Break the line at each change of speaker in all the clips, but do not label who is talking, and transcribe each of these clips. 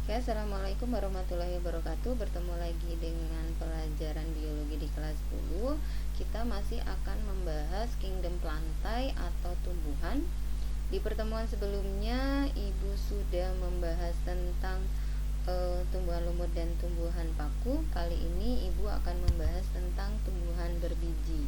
Oke, assalamualaikum warahmatullahi wabarakatuh. Bertemu lagi dengan pelajaran biologi di kelas 10. Kita masih akan membahas kingdom plantae atau tumbuhan. Di pertemuan sebelumnya Ibu sudah membahas tentang tumbuhan lumut dan tumbuhan paku. Kali ini Ibu akan membahas tentang tumbuhan berbiji.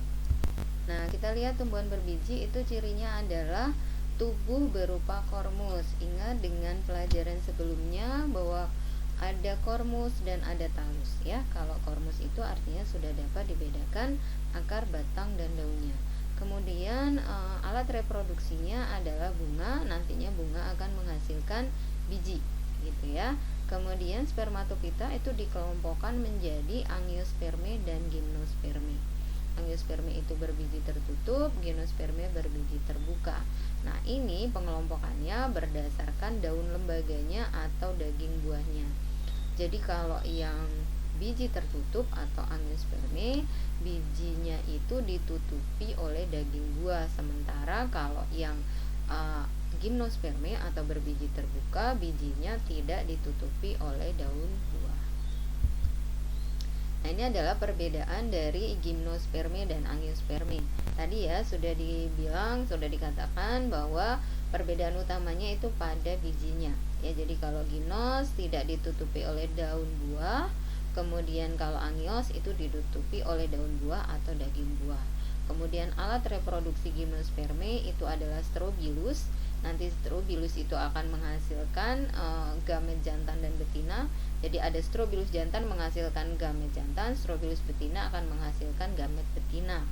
Nah, kita lihat tumbuhan berbiji itu cirinya adalah tubuh berupa kormus. Ingat dengan pelajaran sebelumnya bahwa ada kormus dan ada talus ya. Kalau kormus itu artinya sudah dapat dibedakan akar, batang, dan daunnya. Kemudian alat reproduksinya adalah bunga. Nantinya bunga akan menghasilkan biji gitu ya. Kemudian spermatofita itu dikelompokkan menjadi angiosperme dan gimnosperme. Angiosperme itu berbiji tertutup, gimnosperme berbiji terbuka. Nah, ini pengelompokannya berdasarkan daun lembaganya atau daging buahnya. Jadi kalau yang biji tertutup atau angiosperme, bijinya itu ditutupi oleh daging buah. Sementara kalau yang gimnosperme atau berbiji terbuka, bijinya tidak ditutupi oleh daun buah. Nah, ini adalah perbedaan dari gimnosperme dan angiosperme. Tadi ya sudah dikatakan bahwa perbedaan utamanya itu pada bijinya. Ya, jadi kalau gimnos tidak ditutupi oleh daun buah, kemudian kalau angios itu ditutupi oleh daun buah atau daging buah. Kemudian alat reproduksi gimnosperme itu adalah strobilus. Nanti strobilus itu akan menghasilkan gamet jantan dan betina. Jadi ada strobilus jantan menghasilkan gamet jantan, strobilus betina akan menghasilkan gamet betina.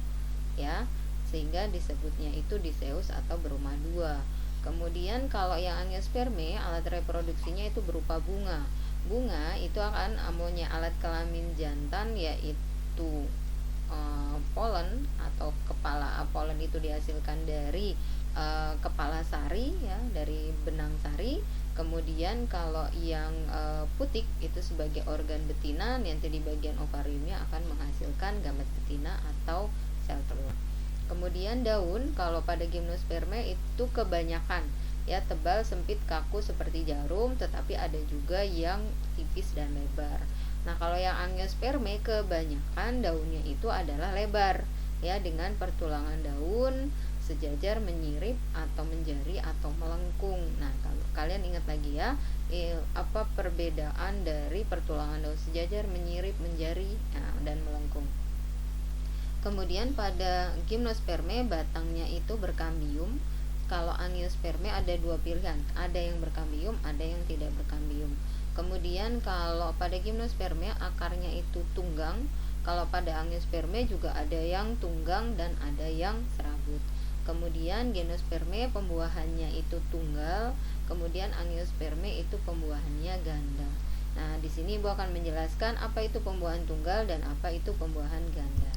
Ya, sehingga disebutnya itu diseus atau berumah dua. Kemudian kalau yang angiosperme, alat reproduksinya itu berupa bunga. Bunga itu akan punya alat kelamin jantan, yaitu polen atau kepala. Polen itu dihasilkan dari kepala sari ya, dari benang sari. Kemudian kalau yang putik itu sebagai organ betina, nanti di bagian ovariumnya akan menghasilkan gamet betina atau sel telur. Kemudian daun, kalau pada gimnosperme itu kebanyakan ya tebal, sempit, kaku seperti jarum, tetapi ada juga yang tipis dan lebar. Nah, kalau yang angiosperme kebanyakan daunnya itu adalah lebar ya, dengan pertulangan daun sejajar, menyirip atau menjari atau melengkung. Nah, kalau kalian ingat lagi ya, apa perbedaan dari pertulangan daun sejajar, menyirip, menjari, dan melengkung. Kemudian pada gimnosperme batangnya itu berkambium. Kalau angiosperme ada dua pilihan, ada yang berkambium, ada yang tidak berkambium. Kemudian kalau pada gimnosperme akarnya itu tunggang. Kalau pada angiosperme juga ada yang tunggang dan ada yang serabut. Kemudian gimnosperme pembuahannya itu tunggal, kemudian angiosperme itu pembuahannya ganda. Nah, di sini Ibu akan menjelaskan apa itu pembuahan tunggal dan apa itu pembuahan ganda.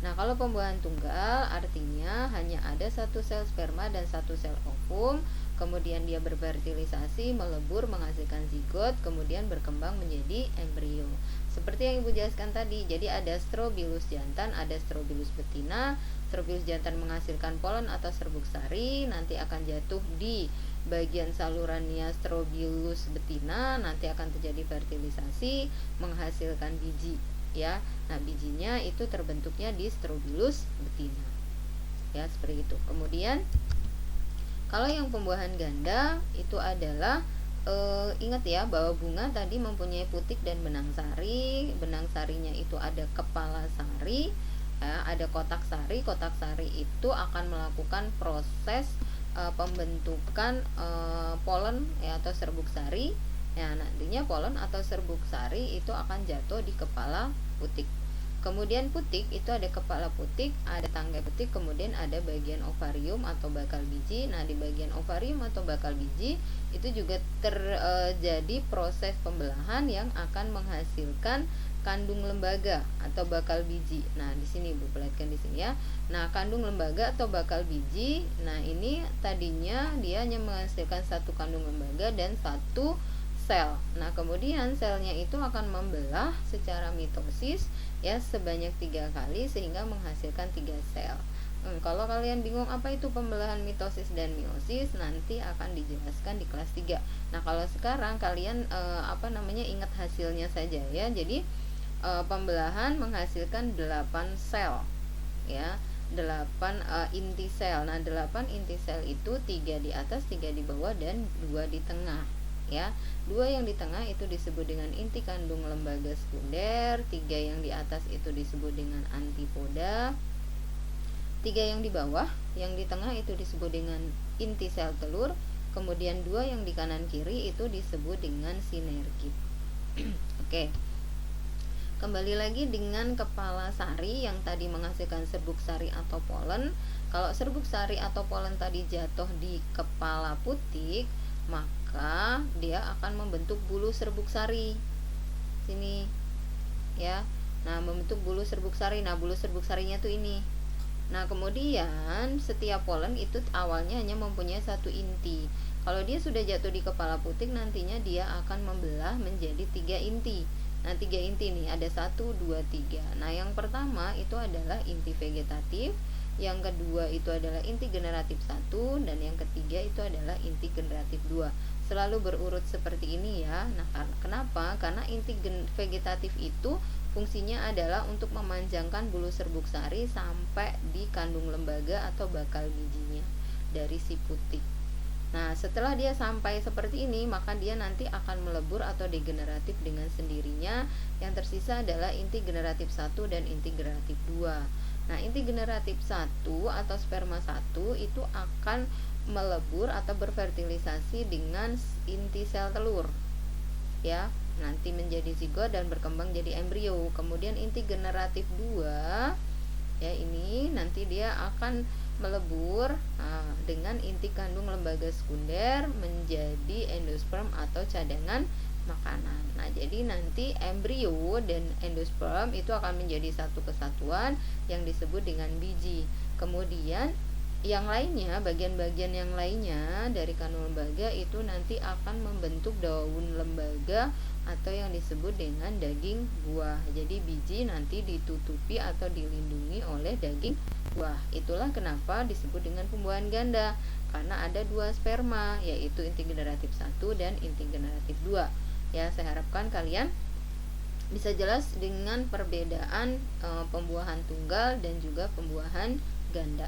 Nah, kalau pembuahan tunggal artinya hanya ada satu sel sperma dan satu sel ovum, kemudian dia berfertilisasi, melebur, menghasilkan zigot, kemudian berkembang menjadi embrio. Seperti yang Ibu jelaskan tadi, jadi ada strobilus jantan, ada strobilus betina. Strobilus jantan menghasilkan polen atau serbuk sari, nanti akan jatuh di bagian salurannya strobilus betina, nanti akan terjadi fertilisasi, menghasilkan biji ya. Nah, bijinya itu terbentuknya di strobilus betina. Ya, seperti itu. Kemudian kalau yang pembuahan ganda itu adalah ingat ya bahwa bunga tadi mempunyai putik dan benang sari. Benang sarinya itu ada kepala sari, ya, ada kotak sari. Kotak sari itu akan melakukan proses pembentukan polen ya, atau serbuk sari. Ya, nantinya polen atau serbuk sari itu akan jatuh di kepala putik. Kemudian putik itu ada kepala putik, ada tangkai putik, kemudian ada bagian ovarium atau bakal biji. Nah, di bagian ovarium atau bakal biji itu juga terjadi proses pembelahan yang akan menghasilkan kandung lembaga atau bakal biji. Nah, di sini Ibu perhatikan di sini ya. Nah, kandung lembaga atau bakal biji, nah ini tadinya dia hanya menghasilkan satu kandung lembaga dan satu sel. Nah, kemudian selnya itu akan membelah secara mitosis ya sebanyak 3 kali sehingga menghasilkan 3 sel. Kalau kalian bingung apa itu pembelahan mitosis dan meiosis, nanti akan dijelaskan di kelas 3. Nah, kalau sekarang kalian ingat hasilnya saja ya. Jadi pembelahan menghasilkan 8 sel ya. 8 inti sel. Nah, 8 inti sel itu 3 di atas, 3 di bawah, dan 2 di tengah ya. 2 yang di tengah itu disebut dengan inti kandung lembaga sekunder, 3 yang di atas itu disebut dengan antipoda, 3 yang di bawah, yang di tengah itu disebut dengan inti sel telur, kemudian 2 yang di kanan kiri itu disebut dengan sinergit. Oke. Kembali lagi dengan kepala sari yang tadi menghasilkan serbuk sari atau polen. Kalau serbuk sari atau polen tadi jatuh di kepala putik, maka dia akan membentuk bulu serbuk sari. Sini ya. Nah, membentuk bulu serbuk sari. Nah, bulu serbuk sarinya tuh ini. Nah, kemudian setiap polen itu awalnya hanya mempunyai satu inti. Kalau dia sudah jatuh di kepala putik, nantinya dia akan membelah menjadi 3 inti. Nah, 3 inti nih, ada 1, 2, 3. Nah, yang pertama itu adalah inti vegetatif, yang kedua itu adalah inti generatif 1, dan yang ketiga itu adalah inti generatif 2. Selalu berurut seperti ini ya. Nah, kenapa? Karena inti vegetatif itu fungsinya adalah untuk memanjangkan bulu serbuk sari sampai di kandung lembaga atau bakal bijinya dari si putik. Nah, setelah dia sampai seperti ini, maka dia nanti akan melebur atau degeneratif dengan sendirinya. Yang tersisa adalah inti generatif 1 dan inti generatif 2. Nah, inti generatif 1 atau sperma 1 itu akan melebur atau berfertilisasi dengan inti sel telur ya, nanti menjadi zigot dan berkembang jadi embrio. Kemudian inti generatif 2 ya, ini nanti dia akan melebur dengan inti kandung lembaga sekunder menjadi endosperm atau cadangan makanan. Nah, jadi nanti embrio dan endosperm itu akan menjadi satu kesatuan yang disebut dengan biji. Kemudian yang lainnya, bagian-bagian yang lainnya dari kandung lembaga itu nanti akan membentuk daun lembaga atau yang disebut dengan daging buah. Jadi biji nanti ditutupi atau dilindungi oleh daging buah. Itulah kenapa disebut dengan pembuahan ganda, karena ada 2 sperma, yaitu inti generatif 1 dan inti generatif 2. Ya, saya harapkan kalian bisa jelas dengan perbedaan pembuahan tunggal dan juga pembuahan ganda.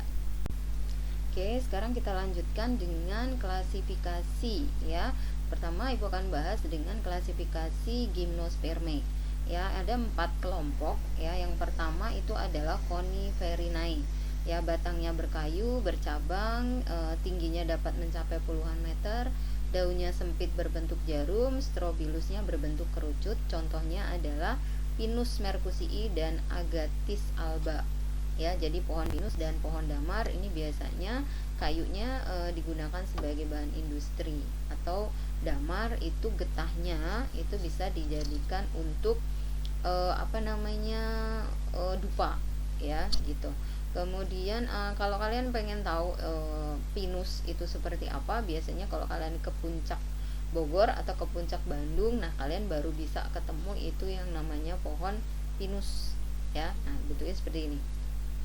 Oke, sekarang kita lanjutkan dengan klasifikasi ya. Pertama, Ibu akan bahas dengan klasifikasi gimnospermae. Ya, ada 4 kelompok ya. Yang pertama itu adalah Coniferinae. Ya, batangnya berkayu, bercabang, tingginya dapat mencapai puluhan meter, daunnya sempit berbentuk jarum, strobilusnya berbentuk kerucut. Contohnya adalah Pinus mercusii dan Agathis alba. Ya, jadi pohon pinus dan pohon damar ini biasanya kayunya digunakan sebagai bahan industri, atau damar itu getahnya itu bisa dijadikan untuk dupa ya gitu. Kemudian kalau kalian pengen tahu pinus itu seperti apa, biasanya kalau kalian ke puncak Bogor atau ke puncak Bandung, nah kalian baru bisa ketemu itu yang namanya pohon pinus ya. Nah, bentuknya seperti ini.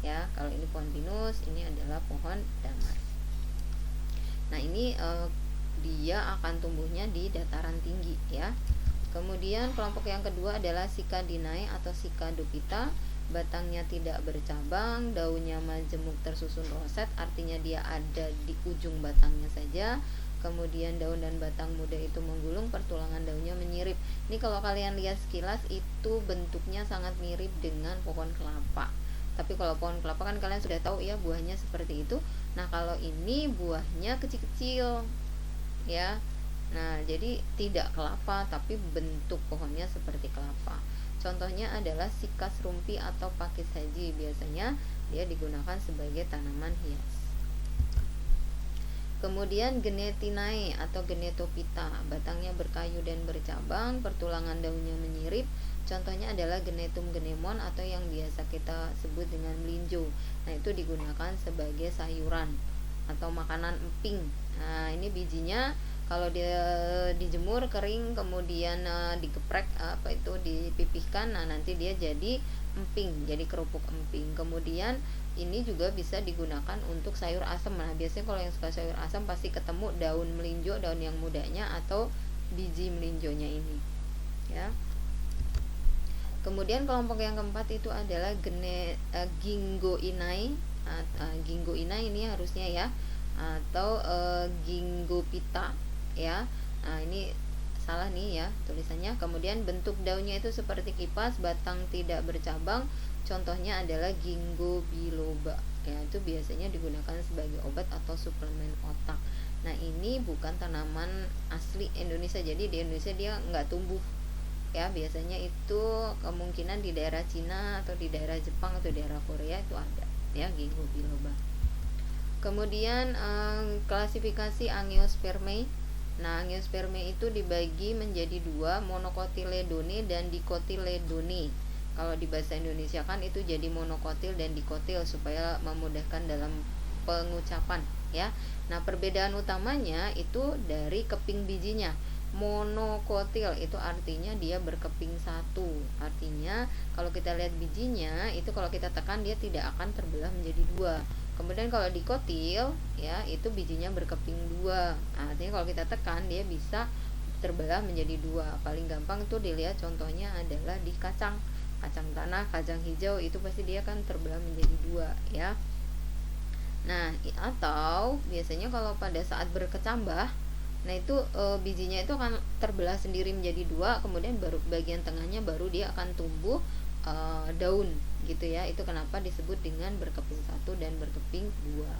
Ya, kalau ini pohon pinus, ini adalah pohon damar. Nah, ini dia akan tumbuhnya di dataran tinggi ya. Kemudian kelompok yang kedua adalah Cicadinae atau Cicadophyta. Batangnya tidak bercabang, daunnya majemuk tersusun roset, artinya dia ada di ujung batangnya saja. Kemudian daun dan batang muda itu menggulung, pertulangan daunnya menyirip. Ini kalau kalian lihat sekilas itu bentuknya sangat mirip dengan pohon kelapa. Tapi kalau pohon kelapa kan kalian sudah tahu ya, buahnya seperti itu. Nah, kalau ini buahnya kecil-kecil ya. Nah, jadi tidak kelapa tapi bentuk pohonnya seperti kelapa. Contohnya adalah Sikas rumpi atau pakis haji. Biasanya dia digunakan sebagai tanaman hias. Kemudian Genetinae atau Genetophyta, batangnya berkayu dan bercabang, pertulangan daunnya menyirip. Contohnya adalah Genetum genemon atau yang biasa kita sebut dengan melinjo. Nah, itu digunakan sebagai sayuran atau makanan emping. Nah, ini bijinya Kalau dia dijemur kering kemudian digeprek dipipihkan, nah nanti dia jadi emping, jadi kerupuk emping. Kemudian ini juga bisa digunakan untuk sayur asem. Nah biasanya kalau yang suka sayur asem pasti ketemu daun melinjo, daun yang mudanya atau biji melinjonya ini ya. Kemudian kelompok yang keempat itu adalah Ginkgo inai. Ginkgo inai ini harusnya ya, atau Ginkgo pita ya. Nah ini salah nih ya tulisannya. Kemudian bentuk daunnya itu seperti kipas, batang tidak bercabang. Contohnya adalah Ginkgo biloba ya, itu biasanya digunakan sebagai obat atau suplemen otak. Nah ini bukan tanaman asli Indonesia, jadi di Indonesia dia nggak tumbuh ya. Biasanya itu kemungkinan di daerah Cina atau di daerah Jepang atau daerah Korea itu ada ya Ginkgo biloba. Kemudian klasifikasi Angiospermae. Nah Angiospermae itu dibagi menjadi dua, monocotyledone dan dicotyledone. Kalau di bahasa Indonesia kan itu jadi monokotil dan dikotil supaya memudahkan dalam pengucapan ya. Nah perbedaan utamanya itu dari keping bijinya. Monokotil itu artinya dia berkeping satu, artinya kalau kita lihat bijinya itu kalau kita tekan dia tidak akan terbelah menjadi dua. Kemudian kalau dikotil ya itu bijinya berkeping dua, artinya kalau kita tekan dia bisa terbelah menjadi dua. Paling gampang tuh dilihat contohnya adalah di kacang tanah, kacang hijau, itu pasti dia kan terbelah menjadi dua ya. Nah atau biasanya kalau pada saat berkecambah, nah itu bijinya itu akan terbelah sendiri menjadi dua, kemudian baru bagian tengahnya baru dia akan tumbuh daun gitu ya. Itu kenapa disebut dengan berkeping satu dan berkeping dua.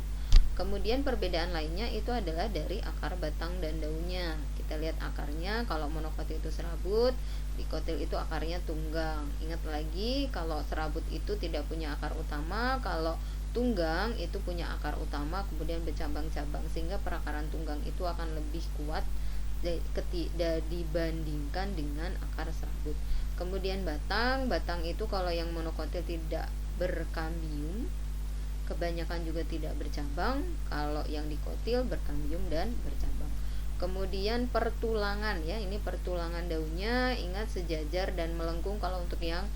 Kemudian perbedaan lainnya itu adalah dari akar, batang, dan daunnya. Kita lihat akarnya, kalau monokotil itu serabut, dikotil itu akarnya tunggang. Ingat lagi, kalau serabut itu tidak punya akar utama, kalau tunggang itu punya akar utama kemudian bercabang-cabang, sehingga perakaran tunggang itu akan lebih kuat dibandingkan dengan akar serabut. Kemudian batang itu kalau yang monokotil tidak berkambium, kebanyakan juga tidak bercabang. Kalau yang dikotil berkambium dan bercabang. Kemudian pertulangan ya, ini pertulangan daunnya, ingat sejajar dan melengkung. Kalau untuk yang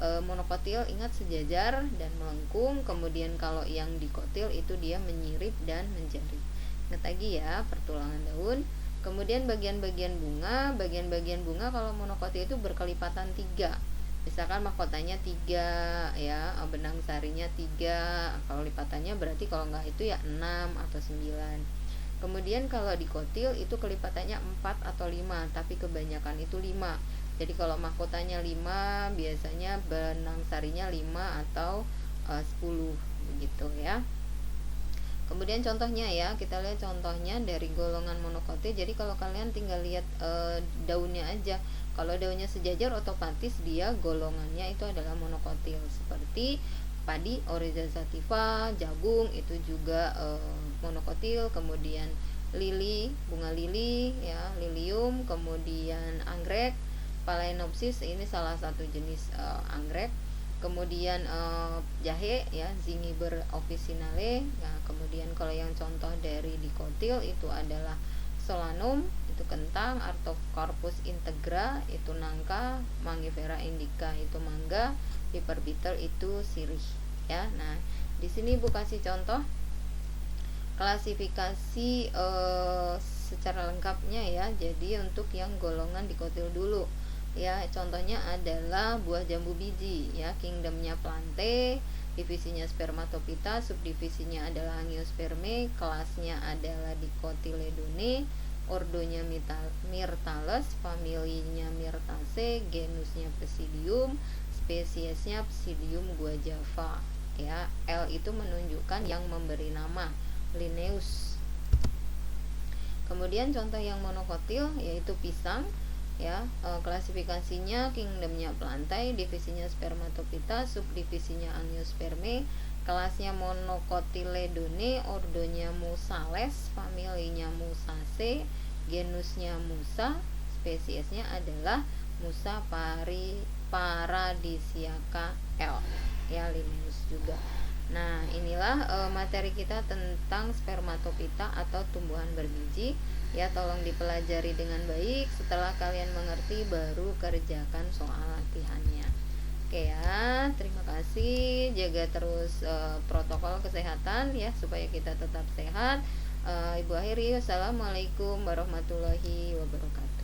monokotil ingat sejajar dan melengkung. Kemudian kalau yang dikotil itu dia menyirip dan menjari. Ingat lagi ya, pertulangan daun. Kemudian bagian-bagian bunga kalau monokotil itu berkelipatan 3. Misalkan mahkotanya 3 ya, benang sarinya 3, kalau lipatannya berarti kalau enggak itu ya 6 atau 9. Kemudian kalau dikotil itu kelipatannya 4 atau 5, tapi kebanyakan itu 5. Jadi kalau mahkotanya 5, biasanya benang sarinya 5 atau 10 begitu ya. Kemudian contohnya ya, kita lihat contohnya dari golongan monokotil. Jadi kalau kalian tinggal lihat daunnya aja, kalau daunnya sejajar otomatis dia golongannya itu adalah monokotil. Seperti padi, Oryza sativa, jagung itu juga monokotil. Kemudian lili, bunga lili ya, lilium. Kemudian anggrek, Phalaenopsis, ini salah satu jenis anggrek. Kemudian jahe ya, Zingiber officinale. Nah kemudian kalau yang contoh dari dikotil itu adalah Solanum, itu kentang, Artocarpus integra itu nangka, Mangifera indica itu mangga, Piper beetle itu sirih ya. Nah di sini Ibu kasih contoh klasifikasi secara lengkapnya ya. Jadi untuk yang golongan dikotil dulu ya, contohnya adalah buah jambu biji ya, kingdomnya Plantae, divisinya Spermatophyta, subdivisinya adalah Angiospermae, kelasnya adalah Dicotyledone, ordonya Myrtales, familinya Myrtaceae, genusnya Psidium, spesiesnya Psidium guajava ya. L itu menunjukkan yang memberi nama, Linnaeus. Kemudian contoh yang monokotil yaitu pisang ya, klasifikasinya kingdomnya Plantae, divisinya Spermatophyta, subdivisinya Angiospermae, kelasnya Monocotyledone, ordonya Musales, familinya Musaceae, genusnya Musa, spesiesnya adalah Musa paradisiaca L ya, Linnaeus juga. Nah, inilah materi kita tentang spermatopita atau tumbuhan bergiji. Ya, tolong dipelajari dengan baik. Setelah kalian mengerti, baru kerjakan soal latihannya. Oke ya, terima kasih. Jaga terus protokol kesehatan ya, supaya kita tetap sehat. Ibu akhiri, wassalamualaikum warahmatullahi wabarakatuh.